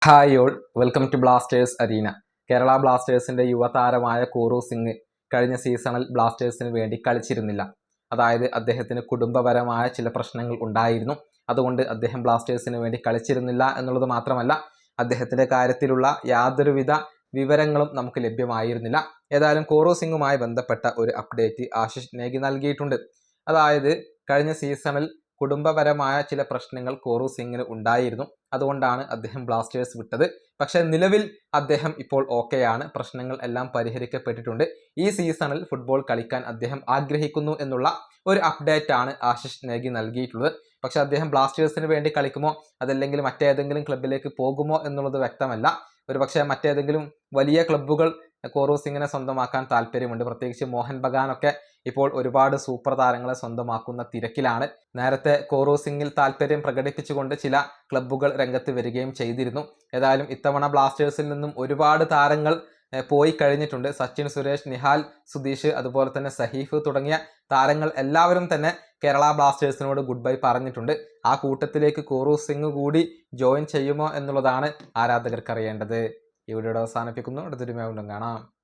Hi all, welcome to blasters arena. Kerala ബ്ലാസ്റ്റേഴ്സിന്റെ യുവതാരമായ കോറു സിംഗ് കഴിഞ്ഞ സീസണിൽ ബ്ലാസ്റ്റേഴ്സിന് വേണ്ടി കളിച്ചിരുന്നില്ല. അതായത് അദ്ദേഹത്തിന് കുടുംബപരമായ ചില പ്രശ്നങ്ങൾ ഉണ്ടായിരുന്നു. അതുകൊണ്ട് അദ്ദേഹം ബ്ലാസ്റ്റേഴ്സിന് വേണ്ടി കളിച്ചിരുന്നില്ല എന്നുള്ളത് മാത്രമല്ല, അദ്ദേഹത്തിന്റെ കാര്യത്തിലുള്ള യാതൊരുവിധ വിവരങ്ങളും നമുക്ക് ലഭ്യമായിരുന്നില്ല. ഏതായാലും കോറു സിംഗുമായി ബന്ധപ്പെട്ട ഒരു അപ്ഡേറ്റ് ആശിഷ് നേഗി നൽകിയിട്ടുണ്ട്. അതായത് കഴിഞ്ഞ സീസണിൽ കുടുംബപരമായ ചില പ്രശ്നങ്ങൾ കോറു സിംഗിന് ഉണ്ടായിരുന്നു. അതുകൊണ്ടാണ് അദ്ദേഹം ബ്ലാസ്റ്റേഴ്സ് വിട്ടത്. പക്ഷേ നിലവിൽ അദ്ദേഹം ഇപ്പോൾ ഓക്കെയാണ്. പ്രശ്നങ്ങൾ എല്ലാം പരിഹരിക്കപ്പെട്ടിട്ടുണ്ട്. ഈ സീസണിൽ ഫുട്ബോൾ കളിക്കാൻ അദ്ദേഹം ആഗ്രഹിക്കുന്നു എന്നുള്ള ഒരു അപ്ഡേറ്റ് ആണ് ആശിഷ് നേഗി നൽകിയിട്ടുള്ളത്. പക്ഷെ അദ്ദേഹം ബ്ലാസ്റ്റേഴ്സിന് വേണ്ടി കളിക്കുമോ അതല്ലെങ്കിൽ മറ്റേതെങ്കിലും ക്ലബിലേക്ക് പോകുമോ എന്നുള്ളത് വ്യക്തമല്ല. ഒരുപക്ഷെ മറ്റേതെങ്കിലും വലിയ ക്ലബ്ബുകൾ കോറു സിംഗിനെ സ്വന്തമാക്കാൻ താല്പര്യമുണ്ട്. പ്രത്യേകിച്ച് മോഹൻ ബഗാനൊക്കെ ഇപ്പോൾ ഒരുപാട് സൂപ്പർ താരങ്ങളെ സ്വന്തമാക്കുന്ന തിരക്കിലാണ്. നേരത്തെ കോറു സിംഗിൽ താല്പര്യം പ്രകടിപ്പിച്ചുകൊണ്ട് ചില ക്ലബ്ബുകൾ രംഗത്ത് വരികയും ചെയ്തിരുന്നു. ഏതായാലും ഇത്തവണ ബ്ലാസ്റ്റേഴ്സിൽ നിന്നും ഒരുപാട് താരങ്ങൾ പോയി കഴിഞ്ഞിട്ടുണ്ട്. സച്ചിൻ, സുരേഷ്, നിഹാൽ, സുധീഷ്, അതുപോലെ തന്നെ സഹീഫ് തുടങ്ങിയ താരങ്ങൾ എല്ലാവരും തന്നെ കേരള ബ്ലാസ്റ്റേഴ്സിനോട് ഗുഡ് ബൈ പറഞ്ഞിട്ടുണ്ട്. ആ കൂട്ടത്തിലേക്ക് കോറു സിംഗ് കൂടി ജോയിൻ ചെയ്യുമോ എന്നുള്ളതാണ് ആരാധകർക്ക് അറിയേണ്ടത്. ഈ വീഡിയോ അവസാനിപ്പിക്കുന്നു. അടുത്തൊരു വീണ്ടും കാണാം.